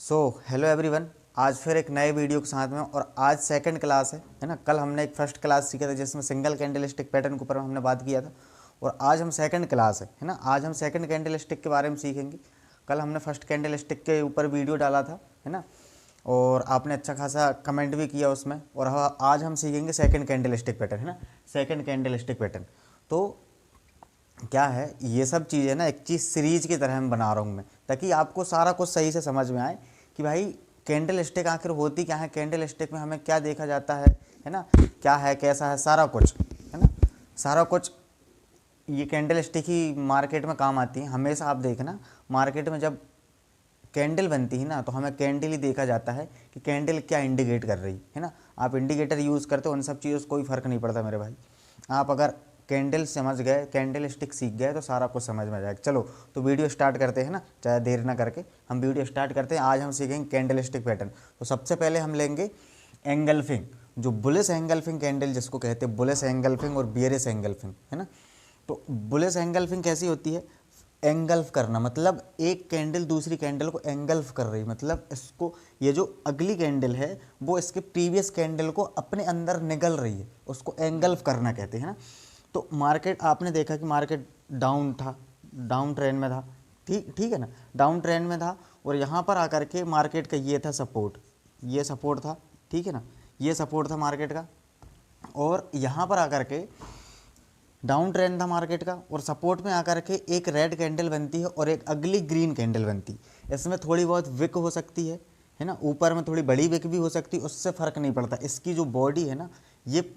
Hello everyone. आज फिर एक नए वीडियो के साथ में, और आज सेकंड क्लास है ना। कल हमने एक फर्स्ट क्लास सीखा था जिसमें सिंगल कैंडल स्टिक पैटर्न के ऊपर हमने बात किया था, और आज हम सेकंड क्लास है ना। आज हम सेकंड कैंडल स्टिक के बारे में सीखेंगे। कल हमने फर्स्ट कैंडल स्टिक के ऊपर वीडियो डाला था है ना, और आपने अच्छा खासा कमेंट भी किया उसमें। और आज हम सीखेंगे सेकंड कैंडल स्टिक पैटर्न है ना, सेकंड कैंडल स्टिक पैटर्न। तो क्या है, ये सब चीज़ें ना एक चीज़ सीरीज की तरह मैं बना रहा हूँ मैं, ताकि आपको सारा कुछ सही से समझ में आए कि भाई कैंडल स्टिक आखिर होती क्या है, कैंडल स्टिक में हमें क्या देखा जाता है ना, क्या है कैसा है, सारा कुछ है ना, सारा कुछ। ये कैंडल स्टिक ही मार्केट में काम आती है। हमेशा आप देखना मार्केट में जब कैंडल बनती है ना, तो हमें कैंडल ही देखा जाता है कि कैंडल क्या इंडिकेट कर रही है ना। आप इंडिकेटर यूज़ करते हो, उन सब चीज़ों से कोई फ़र्क नहीं पड़ता मेरे भाई। आप अगर कैंडल समझ गए, कैंडल स्टिक सीख गए, तो सारा कुछ समझ में आ जाएगा। चलो तो वीडियो स्टार्ट करते हैं ना, चाहे देर ना करके हम वीडियो स्टार्ट करते हैं। आज हम सीखेंगे कैंडल स्टिक पैटर्न। तो सबसे पहले हम लेंगे एंगल्फिंग, जो बुलिश एंगल्फिंग कैंडल जिसको कहते हैं, बुलिश एंगल्फिंग और बियरिश एंगल्फिंग है ना। तो बुलिश एंगल्फिंग कैसी होती है? एंगल्फ करना, मतलब एक कैंडल दूसरी कैंडल को एंगल्फ कर रही, मतलब इसको, ये जो अगली कैंडल है वो इसके प्रीवियस कैंडल को अपने अंदर निगल रही है, उसको एंगल्फ करना कहते हैं ना। तो मार्केट आपने देखा कि मार्केट डाउन था, डाउन ट्रेंड में था, ठीक ठीक है ना, डाउन ट्रेंड में था। और यहाँ पर आकर के मार्केट का ये था सपोर्ट, ये सपोर्ट था, ठीक है ना, ये सपोर्ट था मार्केट का। और यहाँ पर आकर के डाउन ट्रेंड था मार्केट का, और सपोर्ट में आकर के एक रेड कैंडल बनती है और एक अगली ग्रीन कैंडल बनती है। इसमें थोड़ी बहुत विक हो सकती है ना, ऊपर में थोड़ी बड़ी विक भी हो सकती है, उससे फ़र्क नहीं पड़ता। इसकी जो बॉडी है ना, ये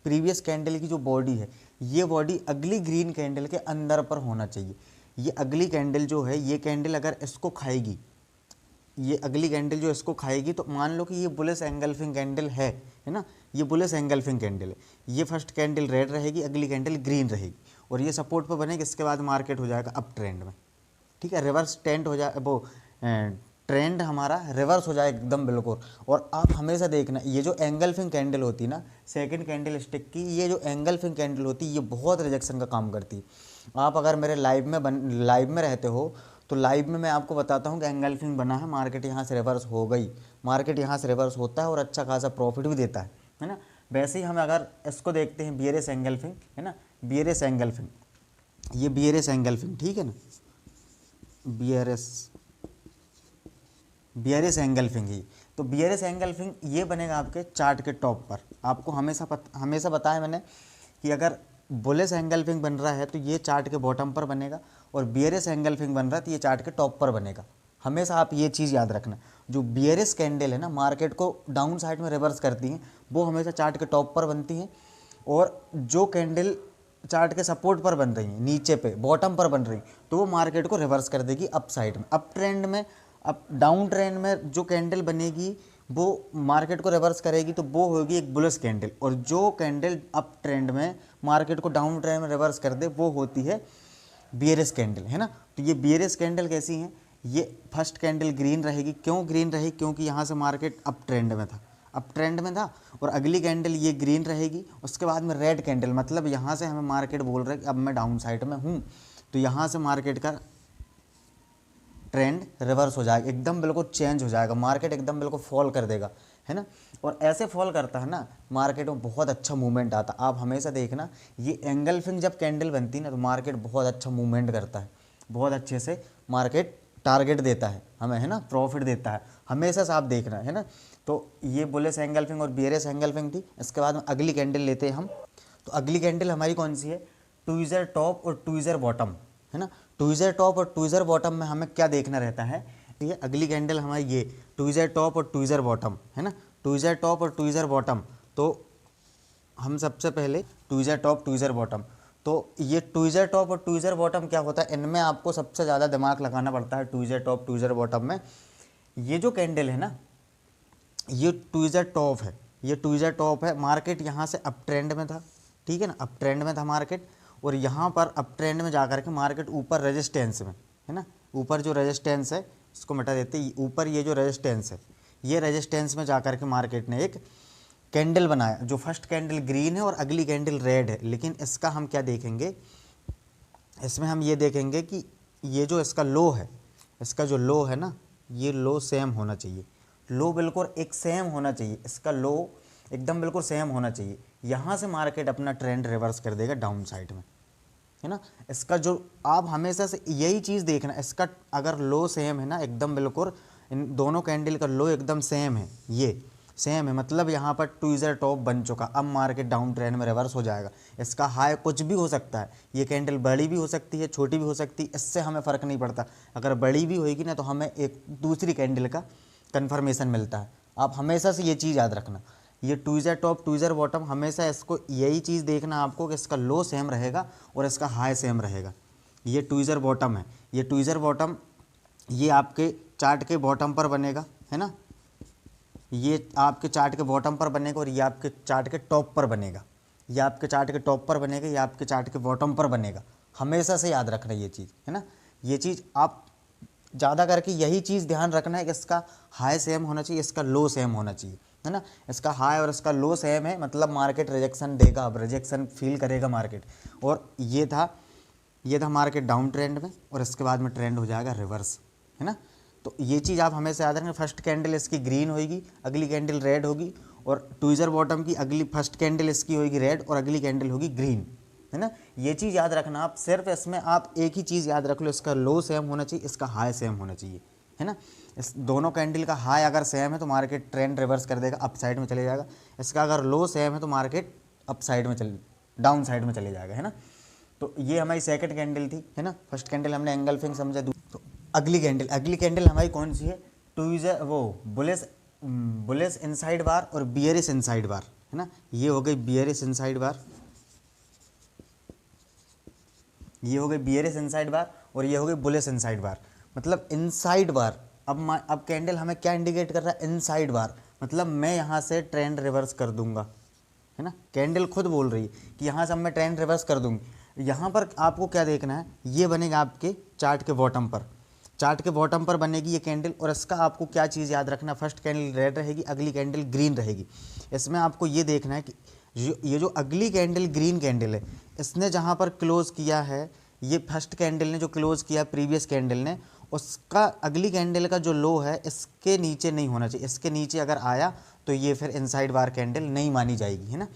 प्रीवियस कैंडल की जो बॉडी है, ये बॉडी अगली ग्रीन कैंडल के अंदर पर होना चाहिए। ये अगली कैंडल जो है, ये कैंडल अगर इसको खाएगी, ये अगली कैंडल जो इसको खाएगी, तो मान लो कि ये बुलिश एंगल्फिंग कैंडल है ना, ये बुलिश एंगल्फिंग कैंडल है। ये फर्स्ट कैंडल रेड रहेगी, अगली कैंडल ग्रीन रहेगी, और ये सपोर्ट पर बनेगी। इसके बाद मार्केट हो जाएगा अप ट्रेंड में, ठीक है, रिवर्स ट्रेंड हो जाए, वो ट्रेंड हमारा रिवर्स हो जाए एकदम बिल्कुल। और आप हमेशा देखना, ये जो एंगल्फिंग कैंडल होती है ना, सेकंड कैंडल स्टिक की, ये जो एंगल्फिंग कैंडल होती है, ये बहुत रिजेक्शन का काम करती है। आप अगर मेरे लाइव में रहते हो, तो लाइव में मैं आपको बताता हूँ कि एंगल्फिंग बना है, मार्केट यहाँ से रिवर्स हो गई, मार्केट यहाँ से रिवर्स होता है और अच्छा खासा प्रॉफिट भी देता है ना। वैसे ही हम अगर इसको देखते हैं, बियरिश एंगल्फिंग है ना, बियरिश एंगल्फिंग, ये बियरिश एंगल्फिंग, ठीक है ना, बियरिश एंगल्फिंग ही। तो बियरिश एंगल्फिंग ये बनेगा आपके चार्ट के टॉप पर। आपको हमेशा बताया मैंने कि अगर बुलिश एंगल्फिंग बन रहा है तो ये चार्ट के बॉटम पर बनेगा, और बियरिश एंगल्फिंग बन रहा है तो ये चार्ट के टॉप पर बनेगा। हमेशा आप ये चीज़ याद रखना, जो बियरिश कैंडल है ना, मार्केट को डाउन साइड में रिवर्स करती हैं, वो हमेशा चार्ट के टॉप पर बनती हैं। और जो कैंडल चार्ट के सपोर्ट पर बन रही हैं, नीचे पे बॉटम पर बन रही, तो वो मार्केट को रिवर्स कर देगी अप साइड में, अप ट्रेंड में। अब डाउन ट्रेंड में जो कैंडल बनेगी वो मार्केट को रिवर्स करेगी, तो वो होगी एक बुलिश कैंडल। और जो कैंडल अप ट्रेंड में मार्केट को डाउन ट्रेंड में रिवर्स कर दे, वो होती है बियरिश कैंडल है ना। तो ये बियरिश कैंडल कैसी हैं? ये फर्स्ट कैंडल ग्रीन रहेगी। क्यों ग्रीन रहेगी? क्योंकि यहाँ से मार्केट अप ट्रेंड में था, अप ट्रेंड में था, और अगली कैंडल ये ग्रीन रहेगी। उसके बाद में रेड कैंडल, मतलब यहाँ से हमें मार्केट बोल रहा है कि अब मैं डाउन साइड में हूँ, तो यहाँ से मार्केट का ट्रेंड रिवर्स हो जाएगा, एकदम बिल्कुल चेंज हो जाएगा, मार्केट एकदम बिल्कुल फॉल कर देगा है ना। और ऐसे फॉल करता है ना, मार्केट में बहुत अच्छा मूवमेंट आता। आप हमेशा देखना, ये एंगल्फिंग जब कैंडल बनती है ना, तो मार्केट बहुत अच्छा मूवमेंट करता है, बहुत अच्छे से मार्केट टारगेट देता है हमें है ना, प्रॉफिट देता है। हमेशा से आप देखना है ना। तो ये बुलिश एंगल्फिंग और बियरिश एंगल्फिंग थी। इसके बाद में अगली कैंडल लेते हैं हम। तो अगली कैंडल हमारी कौन सी है? ट्वीज़र टॉप और ट्वीज़र बॉटम है ना। ट्वीज़र टॉप और ट्वीज़र बॉटम में हमें क्या देखना रहता है? ये अगली कैंडल हमारी ये ट्वीज़र टॉप और ट्वीज़र बॉटम है ना, ट्वीज़र टॉप और ट्वीज़र बॉटम। तो हम सबसे पहले ट्वीज़र टॉप ट्वीज़र बॉटम, तो ये ट्वीज़र टॉप और ट्वीज़र बॉटम क्या होता है, इनमें आपको सबसे ज़्यादा दिमाग लगाना पड़ता है। ट्वीज़र टॉप ट्वीज़र बॉटम में ये जो कैंडल है ना, ये ट्वीज़र टॉप है, ये ट्वीज़र टॉप है। मार्केट यहाँ से अप ट्रेंड में था, ठीक है ना, अप ट्रेंड में था मार्केट, और यहाँ पर अप ट्रेंड में जाकर के मार्केट ऊपर रेजिस्टेंस में है ना, ऊपर जो रेजिस्टेंस है इसको मिटा देते हैं। ऊपर ये जो रेजिस्टेंस है, ये रेजिस्टेंस में जाकर के मार्केट ने एक कैंडल बनाया, जो फर्स्ट कैंडल ग्रीन है और अगली कैंडल रेड है। लेकिन इसका हम क्या देखेंगे, इसमें हम ये देखेंगे कि ये जो इसका लो है, इसका जो लो है ना, ये लो सेम होना चाहिए, लो बिल्कुल एक सेम होना चाहिए, इसका लो एकदम बिल्कुल सेम होना चाहिए। यहाँ से मार्केट अपना ट्रेंड रिवर्स कर देगा डाउन साइड में, है ना। इसका जो आप हमेशा से यही चीज़ देखना, इसका अगर लो सेम है ना एकदम बिल्कुल, इन दोनों कैंडल का लो एकदम सेम है, ये सेम है, मतलब यहाँ पर ट्विज़र टॉप बन चुका। अब मार्केट डाउन ट्रेंड में रिवर्स हो जाएगा। इसका हाई कुछ भी हो सकता है, ये कैंडल बड़ी भी हो सकती है, छोटी भी हो सकती है, इससे हमें फ़र्क नहीं पड़ता। अगर बड़ी भी होएगी ना तो हमें एक दूसरी कैंडल का कन्फर्मेशन मिलता है। आप हमेशा से ये चीज़ याद रखना, ये ट्विज़र टॉप ट्विज़र बॉटम, हमेशा इसको यही चीज़ देखना आपको कि इसका लो सेम रहेगा और इसका हाई सेम रहेगा। ये ट्विज़र बॉटम है, ये ट्विज़र बॉटम ये आपके चार्ट के बॉटम पर बनेगा, है ना, ये आपके चार्ट के बॉटम पर बनेगा और ये आपके चार्ट के टॉप पर बनेगा, ये आपके चार्ट के टॉप पर बनेगा, ये आपके चार्ट के बॉटम पर बनेगा। हमेशा से याद रखना ये चीज़, है ना। ये चीज़ आप ज़्यादा करके यही चीज़ ध्यान रखना है कि इसका हाई सेम होना चाहिए, इसका लो सेम होना चाहिए, है ना। इसका हाई और इसका लो सेम है मतलब मार्केट रिजेक्शन देगा, अब रिजेक्शन फील करेगा मार्केट। और ये था मार्केट डाउन ट्रेंड में और इसके बाद में ट्रेंड हो जाएगा रिवर्स, है ना। तो ये चीज़ आप हमेशा याद रखें, फर्स्ट कैंडल इसकी ग्रीन होगी, अगली कैंडल रेड होगी, और ट्विज़र बॉटम की अगली फर्स्ट कैंडल इसकी होगी रेड और अगली कैंडल होगी ग्रीन, है ना। ये चीज़ याद रखना आप, सिर्फ इसमें आप एक ही चीज़ याद रख लो, इसका लो सेम होना चाहिए, इसका हाई सेम होना चाहिए, है ना। इस दोनों कैंडल का हाई अगर सेम है तो मार्केट ट्रेंड रिवर्स कर देगा, अप साइड में चले जाएगा। इसका अगर लो सेम है तो मार्केट अप साइड में डाउन साइड में चले जाएगा, है ना। तो ये हमारी सेकंड कैंडल थी, है ना। फर्स्ट कैंडल हमने एंगल्फिंग समझा। तो अगली कैंडल हमारी कौन सी है, ट्विज़र वो बुलिश इनसाइड बार और बियरिश इनसाइड बार, है ना। ये हो गई बियरिश इनसाइड बार, ये हो गई बियरिश इनसाइड बार और ये हो गई बुलिश इनसाइड बार। मतलब इनसाइड बार, अब कैंडल हमें क्या इंडिकेट कर रहा है, इनसाइड बार, मतलब मैं यहाँ से ट्रेंड रिवर्स कर दूंगा, है ना। कैंडल खुद बोल रही है कि यहाँ से मैं ट्रेंड रिवर्स कर दूंगी। यहाँ पर आपको क्या देखना है, ये बनेगा आपके चार्ट के बॉटम पर, चार्ट के बॉटम पर बनेगी ये कैंडल। और इसका आपको क्या चीज़ याद रखना, फर्स्ट कैंडल रेड रहेगी, अगली कैंडल ग्रीन रहेगी। इसमें आपको ये देखना है कि ये जो अगली कैंडल ग्रीन कैंडल है, इसने जहाँ पर क्लोज़ किया है, ये फर्स्ट कैंडल ने जो क्लोज़ किया प्रीवियस कैंडल ने, उसका अगली कैंडल का जो लो है इसके नीचे नहीं होना चाहिए। इसके नीचे अगर आया तो ये फिर इनसाइड बार कैंडल नहीं मानी जाएगी, है ना।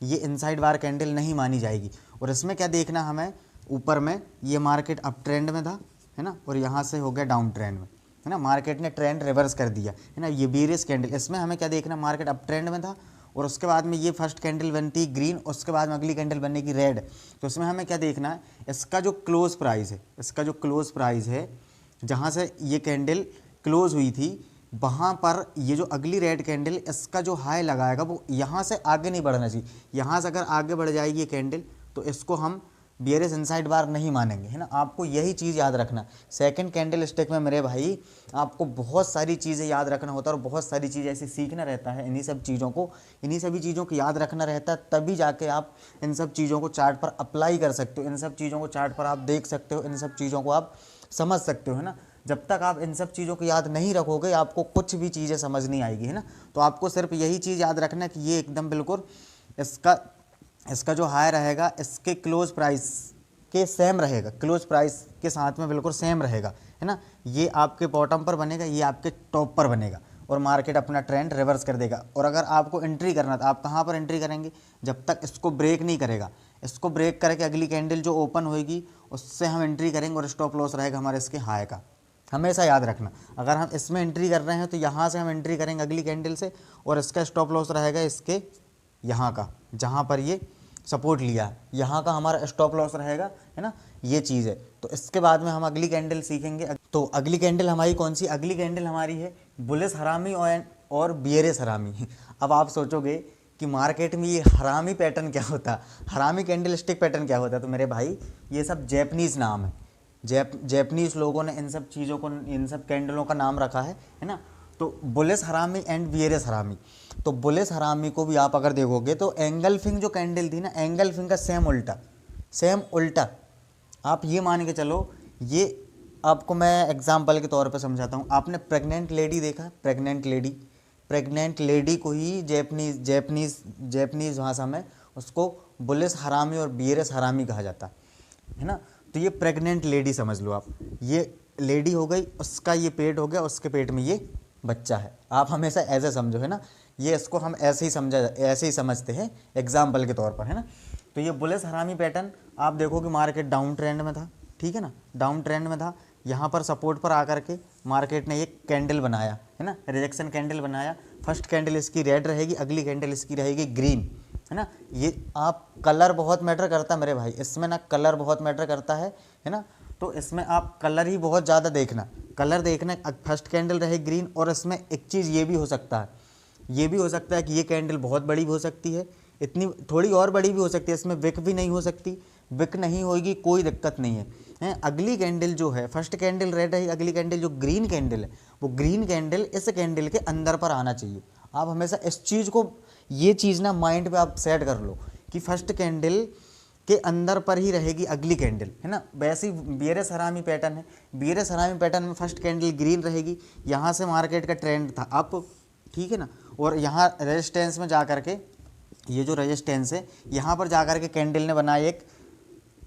ये इनसाइड बार कैंडल नहीं मानी जाएगी। और इसमें क्या देखना हमें, ऊपर में ये मार्केट अप ट्रेंड में था, है ना, और यहाँ से हो गया डाउन ट्रेंड में, है ना। मार्केट ने ट्रेंड रिवर्स कर दिया, है ना। ये बियरिश कैंडल, इसमें हमें क्या देखना, मार्केट अप ट्रेंड में था और उसके बाद में ये फर्स्ट कैंडल बनती ग्रीन, उसके बाद में अगली कैंडल बनेगी रेड। तो इसमें हमें क्या देखना है, इसका जो क्लोज प्राइस है, इसका जो क्लोज प्राइस है, जहाँ से ये कैंडल क्लोज हुई थी वहाँ पर ये जो अगली रेड कैंडल इसका जो हाई लगाएगा वो यहाँ से आगे नहीं बढ़ना चाहिए। यहाँ से अगर आगे बढ़ जाएगी ये कैंडल तो इसको हम बियरिश इनसाइड बार नहीं मानेंगे, है ना। आपको यही चीज़ याद रखना। सेकंड कैंडल स्टिक में मेरे भाई आपको बहुत सारी चीज़ें याद रखना होता है और बहुत सारी चीज़ें ऐसे सीखना रहता है। इन्हीं सभी चीज़ों को याद रखना रहता है, तभी जाके आप इन सब चीज़ों को चार्ट पर अप्लाई कर सकते हो, इन सब चीज़ों को चार्ट पर आप देख सकते हो, इन सब चीज़ों को आप समझ सकते हो, है ना। जब तक आप इन सब चीज़ों को याद नहीं रखोगे आपको कुछ भी चीज़ें समझ नहीं आएगी, है ना। तो आपको सिर्फ यही चीज़ याद रखना कि ये एकदम बिल्कुल इसका जो हाई रहेगा इसके क्लोज प्राइस के सेम रहेगा, क्लोज प्राइस के साथ में बिल्कुल सेम रहेगा, है ना। ये आपके बॉटम पर बनेगा, ये आपके टॉप पर बनेगा और मार्केट अपना ट्रेंड रिवर्स कर देगा। और अगर आपको एंट्री करना था, आप कहाँ पर एंट्री करेंगे, जब तक इसको ब्रेक नहीं करेगा। इसको ब्रेक करके अगली कैंडल जो ओपन होएगी उससे हम एंट्री करेंगे और स्टॉप लॉस रहेगा हमारे इसके हाई का। हमेशा याद रखना, अगर हम इसमें एंट्री कर रहे हैं तो यहाँ से हम एंट्री करेंगे अगली कैंडल से और इसका स्टॉप लॉस रहेगा इसके यहाँ का, जहाँ पर ये सपोर्ट लिया है, यहाँ का हमारा स्टॉप लॉस रहेगा, है ना। ये चीज़ है। तो इसके बाद में हम अगली कैंडल सीखेंगे। तो अगली कैंडल हमारी कौन सी, अगली कैंडल हमारी है बुलिश हरामी और बियरिश हरामी। अब आप सोचोगे कि मार्केट में ये हरामी पैटर्न क्या होता है, हरामी कैंडल स्टिक पैटर्न क्या होता है। तो मेरे भाई ये सब जैपनीज़ नाम है, जैपनीज़ लोगों ने इन सब चीज़ों को, इन सब कैंडलों का नाम रखा है ना। तो बुलिश हरामी एंड बियरिश हरामी। तो बुलिश हरामी को भी आप अगर देखोगे तो एंगल्फिंग जो कैंडल थी ना, एंगल्फिंग का सेम उल्टा आप ये मान के चलो। ये आपको मैं एग्जांपल के तौर पे समझाता हूँ। आपने प्रेग्नेंट लेडी देखा, प्रेग्नेंट लेडी को ही जैपनीज़ भाषा में उसको बुलिश हरामी और बियरिश हरामी कहा जाता है ना। तो ये प्रेग्नेंट लेडी समझ लो आप, ये लेडी हो गई, उसका ये पेट हो गया, उसके पेट में ये बच्चा है। आप हमेशा ऐसे समझो, है ना, ये इसको हम ऐसे ही समझते हैं एग्जाम्पल के तौर पर, है ना। तो ये बुलिश हरामी पैटर्न आप देखो कि मार्केट डाउन ट्रेंड में था, ठीक है ना, डाउन ट्रेंड में था। यहाँ पर सपोर्ट पर आकर के मार्केट ने एक कैंडल बनाया, है ना, रिजेक्शन कैंडल बनाया। फर्स्ट कैंडल इसकी रेड रहेगी, अगली कैंडल इसकी रहेगी ग्रीन, है ना। ये आप कलर बहुत मैटर करता है मेरे भाई, इसमें ना कलर बहुत मैटर करता है ना। तो इसमें आप कलर ही बहुत ज़्यादा देखना, कलर देखना। फर्स्ट कैंडल रहे ग्रीन, और इसमें एक चीज़ ये भी हो सकता है, ये भी हो सकता है कि ये कैंडल बहुत बड़ी भी हो सकती है, इतनी थोड़ी और बड़ी भी हो सकती है, इसमें विक भी नहीं हो सकती, विक नहीं होगी, कोई दिक्कत नहीं है। अगली कैंडल जो है, फर्स्ट कैंडल रेड है, अगली कैंडल जो ग्रीन कैंडल है, वो ग्रीन कैंडल इस कैंडल के अंदर पर आना चाहिए। आप हमेशा इस चीज़ को, ये चीज़ ना माइंड पे आप सेट कर लो कि फर्स्ट कैंडल के अंदर पर ही रहेगी अगली कैंडल, है ना। वैसे ही बियरेस हरामी पैटर्न है, बियरेस हरामी पैटर्न में फर्स्ट कैंडल ग्रीन रहेगी, यहाँ से मार्केट का ट्रेंड था अप, ठीक है ना। और यहाँ रेजिस्टेंस में जा कर के, ये जो रेजिस्टेंस है, यहाँ पर जा कर के कैंडल ने बनाया एक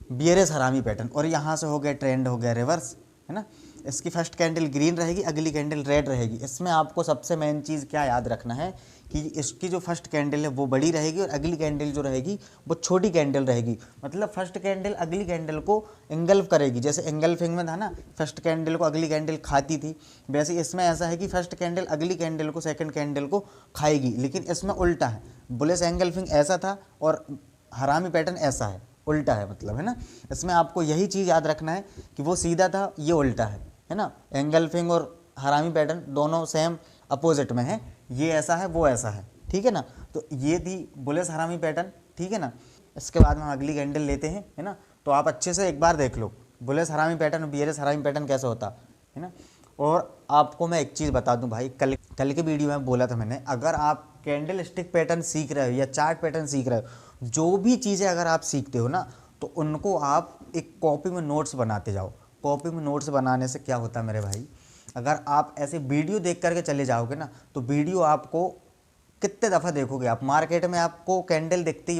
बियरेस हरामी पैटर्न, और यहाँ से हो गया ट्रेंड, हो गया रिवर्स, है ना। इसकी फर्स्ट कैंडल ग्रीन रहेगी, अगली कैंडल रेड रहेगी। इसमें आपको सबसे मेन चीज़ क्या याद रखना है कि इसकी जो फर्स्ट कैंडल है वो बड़ी रहेगी, और अगली कैंडल जो रहेगी वो छोटी कैंडल रहेगी। मतलब फर्स्ट कैंडल अगली कैंडल को एंगल्फ करेगी, जैसे एंगल्फिंग में था ना, फर्स्ट कैंडल को अगली कैंडल खाती थी, वैसे इसमें ऐसा है कि फर्स्ट कैंडल अगली कैंडल को सेकंड कैंडल को खाएगी। लेकिन इसमें उल्टा है, बुलिश एंगल्फिंग ऐसा था और हरामी पैटर्न ऐसा है, उल्टा है, मतलब, है ना। इसमें आपको यही चीज़ याद रखना है कि वो सीधा था, ये उल्टा है ना। एंगल्फिंग और हरामी पैटर्न दोनों सेम अपोजिट में है, ये ऐसा है, वो ऐसा है, ठीक है ना। तो ये थी बुलिश हरामी पैटर्न, ठीक है ना। इसके बाद में हम अगली कैंडल लेते हैं, है ना। तो आप अच्छे से एक बार देख लो बुलिश हरामी पैटर्न और बियरेस हरामी पैटर्न कैसा होता है ना। और आपको मैं एक चीज़ बता दूं भाई, कल के वीडियो में बोला था मैंने, अगर आप कैंडल स्टिक पैटर्न सीख रहे हो या चार्ट पैटर्न सीख रहे हो, जो भी चीज़ें अगर आप सीखते हो ना, तो उनको आप एक कॉपी में नोट्स बनाते जाओ। कॉपी में नोट्स बनाने से क्या होता है मेरे भाई, अगर आप ऐसे वीडियो देख करके चले जाओगे ना, तो वीडियो आपको कितने दफ़ा देखोगे आप, मार्केट में आपको कैंडल दिखते ही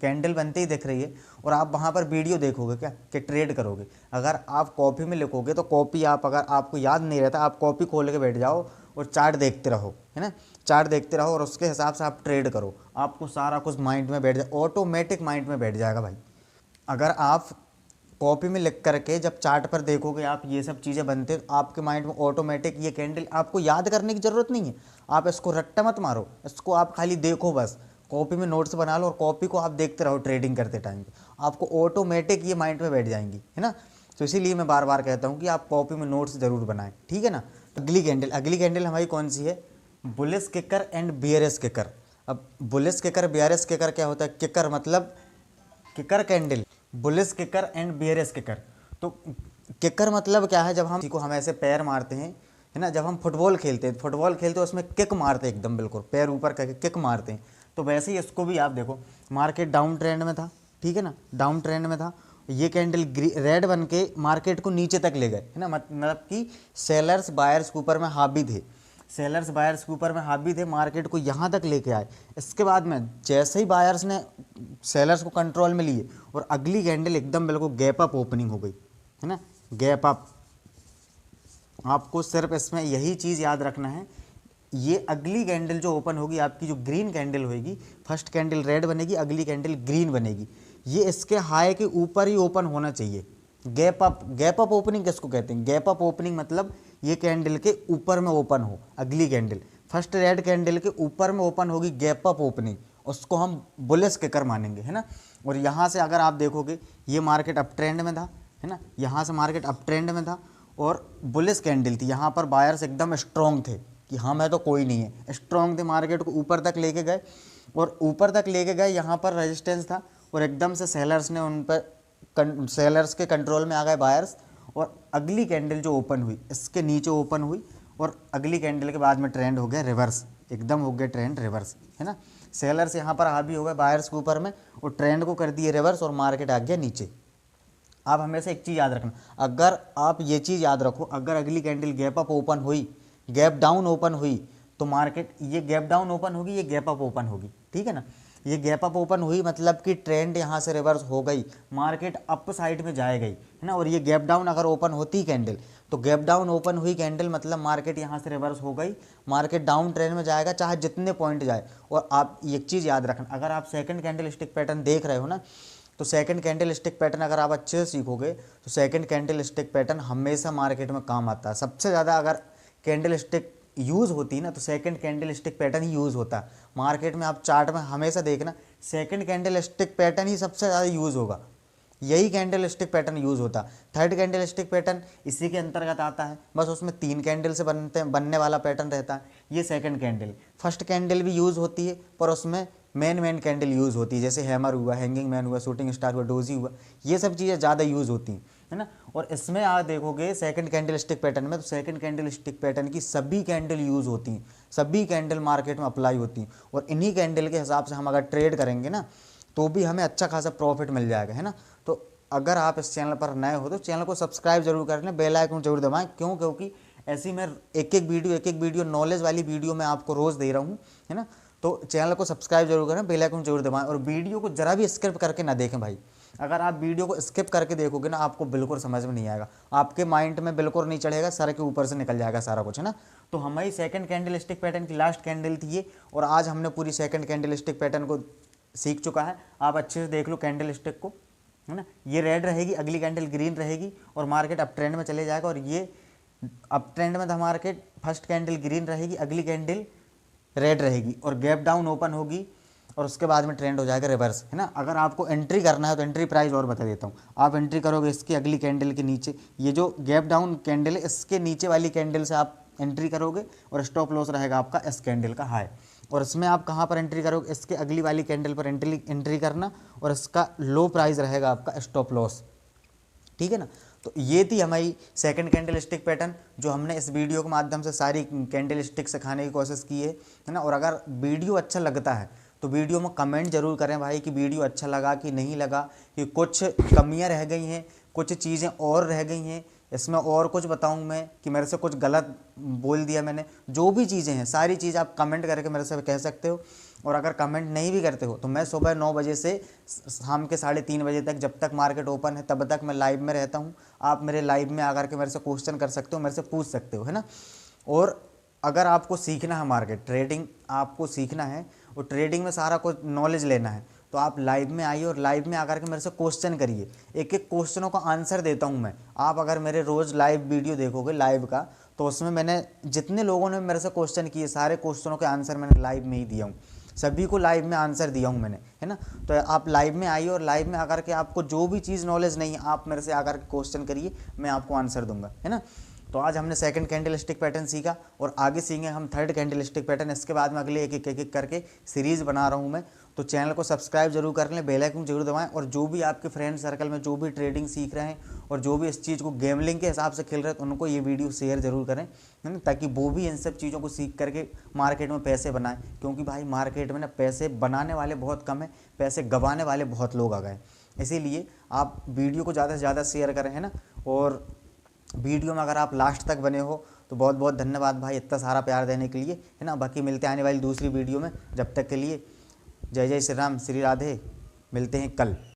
कैंडल बनते ही दिख रही है, और आप वहाँ पर वीडियो देखोगे क्या कि ट्रेड करोगे। अगर आप कॉपी में लिखोगे तो कॉपी आप, अगर आपको याद नहीं रहता, आप कॉपी खोल के बैठ जाओ और चार्ट देखते रहो, है ना, चार्ट देखते रहो और उसके हिसाब से आप ट्रेड करो, आपको सारा कुछ माइंड में बैठ जाए, ऑटोमेटिक माइंड में बैठ जाएगा भाई। अगर आप कॉपी में लिख करके जब चार्ट पर देखोगे आप ये सब चीज़ें बनते, आपके माइंड में ऑटोमेटिक ये कैंडल, आपको याद करने की ज़रूरत नहीं है, आप इसको रट्टा मत मारो, इसको आप खाली देखो बस, कॉपी में नोट्स बना लो और कॉपी को आप देखते रहो ट्रेडिंग करते टाइम पे, आपको ऑटोमेटिक ये माइंड में बैठ जाएंगी, है ना। तो इसीलिए मैं बार बार कहता हूँ कि आप कॉपी में नोट्स ज़रूर बनाएं, ठीक है ना। अगली कैंडल हमारी कौन सी है, bullish kicker and bearish kicker. अब बुलिश किकर बियरेस किकर क्या होता है, किकर मतलब kicker candle, bullish kicker and bearish kicker. तो किकर मतलब क्या है, जब हम को हम ऐसे पैर मारते हैं, है ना, जब हम फुटबॉल खेलते हैं उसमें किक मारते हैं, एकदम बिल्कुल पैर ऊपर करके किक मारते हैं। तो वैसे ही इसको भी आप देखो, मार्केट डाउन ट्रेंड में था, ठीक है ना, डाउन ट्रेंड में था, ये कैंडल रेड बन के मार्केट को नीचे तक ले गए, है ना। मतलब कि सेलर्स बायर्स के ऊपर में हावी थे, सेलर्स बायर्स के ऊपर में हावी थे, मार्केट को यहाँ तक लेके आए। इसके बाद में जैसे ही बायर्स ने सेलर्स को कंट्रोल में लिए और अगली कैंडल एकदम बिल्कुल गैप अप ओपनिंग हो गई, है ना, गैप अप। आपको सिर्फ इसमें यही चीज़ याद रखना है, ये अगली कैंडल जो ओपन होगी आपकी, जो ग्रीन कैंडल होगी, फर्स्ट कैंडल रेड बनेगी, अगली कैंडल ग्रीन बनेगी, ये इसके हाई के ऊपर ही ओपन होना चाहिए। गैप अप ओपनिंग किसको कहते हैं, गैप अप ओपनिंग मतलब ये कैंडल के ऊपर में ओपन हो, अगली कैंडल फर्स्ट रेड कैंडल के ऊपर में ओपन होगी, गैप अप ओपनिंग, उसको हम बुलिश किकर मानेंगे, है ना। और यहाँ से अगर आप देखोगे ये मार्केट अप ट्रेंड में था, है ना, यहाँ से मार्केट अप ट्रेंड में था और बुलिश कैंडल थी, यहाँ पर बायर्स एकदम स्ट्रॉन्ग थे कि हाँ मैं तो कोई नहीं है, स्ट्रॉन्ग थे, मार्केट को ऊपर तक लेके गए, और ऊपर तक लेके गए, यहाँ पर रेजिस्टेंस था और एकदम से सेलर्स ने उन पर, सेलर्स के कंट्रोल में आ गए बायर्स, और अगली कैंडल जो ओपन हुई इसके नीचे ओपन हुई, और अगली कैंडल के बाद में ट्रेंड हो गया रिवर्स, एकदम हो गया ट्रेंड रिवर्स, है ना। सेलर्स यहाँ पर हावी हो गए बायर्स के ऊपर में और ट्रेंड को कर दिए रिवर्स और मार्केट आ गया नीचे। आप हमेशा एक चीज़ याद रखना, अगर आप ये चीज़ याद रखो, अगर अगली कैंडल गैप अप ओपन हुई, गैप डाउन ओपन हुई, तो मार्केट ये गैप डाउन ओपन होगी, ये गैप अप ओपन होगी, ठीक है ना। ये गैप अप ओपन हुई मतलब कि ट्रेंड यहाँ से रिवर्स हो गई, मार्केट अप साइड में जाए गई, है ना। और ये गैप डाउन अगर ओपन होती कैंडल, तो गैप डाउन ओपन हुई कैंडल मतलब मार्केट यहाँ से रिवर्स हो गई, मार्केट डाउन ट्रेंड में जाएगा चाहे जितने पॉइंट जाए। और आप एक चीज़ याद रखना, अगर आप सेकंड कैंडल स्टिक पैटर्न देख रहे हो ना, तो सेकंड कैंडल स्टिक पैटर्न अगर आप अच्छे से सीखोगे तो सेकंड कैंडल स्टिक पैटर्न हमेशा मार्केट में काम आता है। सबसे ज़्यादा अगर कैंडल स्टिक यूज़ होती है ना, तो सेकंड कैंडल स्टिक पैटर्न ही यूज़ होता है मार्केट में। आप चार्ट में हमेशा देखना, सेकंड कैंडल स्टिक पैटर्न ही सबसे ज़्यादा यूज़ होगा, यही कैंडल स्टिक पैटर्न यूज़ होता। थर्ड कैंडल स्टिक पैटर्न इसी के अंतर्गत आता है, बस उसमें 3 कैंडल से बनने वाला पैटर्न रहता है। ये सेकंड कैंडल, फर्स्ट कैंडल भी यूज़ होती है पर उसमें मेन कैंडल यूज़ होती है, जैसे हैमर हुआ, हैंगिंग मैन हुआ, शूटिंग स्टार हुआ, डोजी हुआ, ये सब चीज़ें ज़्यादा यूज़ होती हैं, है ना। और इसमें आप देखोगे सेकंड कैंडल स्टिक पैटर्न में, तो सेकंड कैंडल स्टिक पैटर्न की सभी कैंडल यूज़ होती हैं, सभी कैंडल मार्केट में अप्लाई होती हैं। और इन्हीं कैंडल के हिसाब से हम अगर ट्रेड करेंगे ना, तो भी हमें अच्छा खासा प्रॉफिट मिल जाएगा, है ना। तो अगर आप इस चैनल पर नए हो तो चैनल को सब्सक्राइब जरूर कर लें, बेल आइकन जरूर दबाएं। क्यों? क्योंकि ऐसी मैं एक एक वीडियो नॉलेज वाली वीडियो मैं आपको रोज़ दे रहा हूँ, है ना। तो चैनल को सब्सक्राइब जरूर करें, बेल आइकन जरूर दबाएं और वीडियो को जरा भी स्किप करके ना देखें भाई। अगर आप वीडियो को स्किप करके देखोगे ना, आपको बिल्कुल समझ में नहीं आएगा, आपके माइंड में बिल्कुल नहीं चढ़ेगा, सर के ऊपर से निकल जाएगा सारा कुछ, है ना। तो हमारी सेकंड कैंडल स्टिक पैटर्न की लास्ट कैंडल थी ये, और आज हमने पूरी सेकंड कैंडल स्टिक पैटर्न को सीख चुका है। आप अच्छे से देख लो कैंडल स्टिक को, है ना। ये रेड रहेगी, अगली कैंडल ग्रीन रहेगी और मार्केट अप ट्रेंड में चले जाएगा। और ये अप ट्रेंड में था मार्केट, फर्स्ट कैंडल ग्रीन रहेगी, अगली कैंडल रेड रहेगी और गैप डाउन ओपन होगी और उसके बाद में ट्रेंड हो जाएगा रिवर्स, है ना। अगर आपको एंट्री करना है तो एंट्री प्राइस और बता देता हूँ। आप एंट्री करोगे इसकी अगली कैंडल के नीचे, ये जो गैप डाउन कैंडल है इसके नीचे वाली कैंडल से आप एंट्री करोगे और स्टॉप लॉस रहेगा आपका इस कैंडल का हाई। और इसमें आप कहाँ पर एंट्री करोगे? इसके अगली वाली कैंडल पर एंट्री करना और इसका लो प्राइस रहेगा आपका स्टॉप लॉस, ठीक है ना। तो ये थी हमारी सेकंड कैंडल स्टिक पैटर्न, जो हमने इस वीडियो के माध्यम से सारी कैंडल स्टिक सिखाने की कोशिश की है ना। और अगर वीडियो अच्छा लगता है तो वीडियो में कमेंट जरूर करें भाई कि वीडियो अच्छा लगा कि नहीं लगा, कि कुछ कमियां रह गई हैं, कुछ चीज़ें और रह गई हैं, इसमें और कुछ बताऊं मैं कि मेरे से कुछ गलत बोल दिया मैंने। जो भी चीज़ें हैं सारी चीज़ आप कमेंट करके मेरे से कह सकते हो। और अगर कमेंट नहीं भी करते हो तो मैं सुबह 9 बजे से शाम के 3:30 बजे तक, जब तक मार्केट ओपन है तब तक मैं लाइव में रहता हूँ। आप मेरे लाइव में आकर के मेरे से क्वेश्चन कर सकते हो, मेरे से पूछ सकते हो, है ना। और अगर आपको सीखना है मार्केट ट्रेडिंग, आपको सीखना है और ट्रेडिंग में सारा कुछ नॉलेज लेना है, तो आप लाइव में आइए और लाइव में आकर के मेरे से क्वेश्चन करिए। एक एक क्वेश्चनों का आंसर देता हूं मैं। आप अगर मेरे रोज़ लाइव वीडियो देखोगे लाइव का, तो उसमें मैंने जितने लोगों ने मेरे से क्वेश्चन किए सारे क्वेश्चनों के आंसर मैंने लाइव में ही दिया हूँ, सभी को लाइव में आंसर दिया हूँ मैंने, है ना। तो आप लाइव में आइए और लाइव में आकर के आपको जो भी चीज़ नॉलेज नहीं है आप मेरे से आकर के क्वेश्चन करिए, मैं आपको आंसर दूंगा, है ना। तो आज हमने सेकंड कैंडल स्टिक पैटर्न सीखा और आगे सीखेंगे हम थर्ड कैंडल स्टिक पैटर्न। इसके बाद में अगले एक एक करके सीरीज़ बना रहा हूँ मैं। तो चैनल को सब्सक्राइब जरूर कर लें, बेल आइकन जरूर दबाएं। और जो भी आपके फ्रेंड सर्कल में जो भी ट्रेडिंग सीख रहे हैं और जो भी इस चीज़ को गेमलिंग के हिसाब से खेल रहे हैं, तो उनको ये वीडियो शेयर जरूर करें, है ना, ताकि वो भी इन सब चीज़ों को सीख करके मार्केट में पैसे बनाएं। क्योंकि भाई मार्केट में ना पैसे बनाने वाले बहुत कम है, पैसे गंवाने वाले बहुत लोग आ गए। इसीलिए आप वीडियो को ज़्यादा से ज़्यादा शेयर करें, है ना। और वीडियो में अगर आप लास्ट तक बने हो तो बहुत बहुत धन्यवाद भाई इतना सारा प्यार देने के लिए, है ना। बाकी मिलते हैं आने वाली दूसरी वीडियो में, जब तक के लिए जय जय श्री राम, श्री राधे। मिलते हैं कल।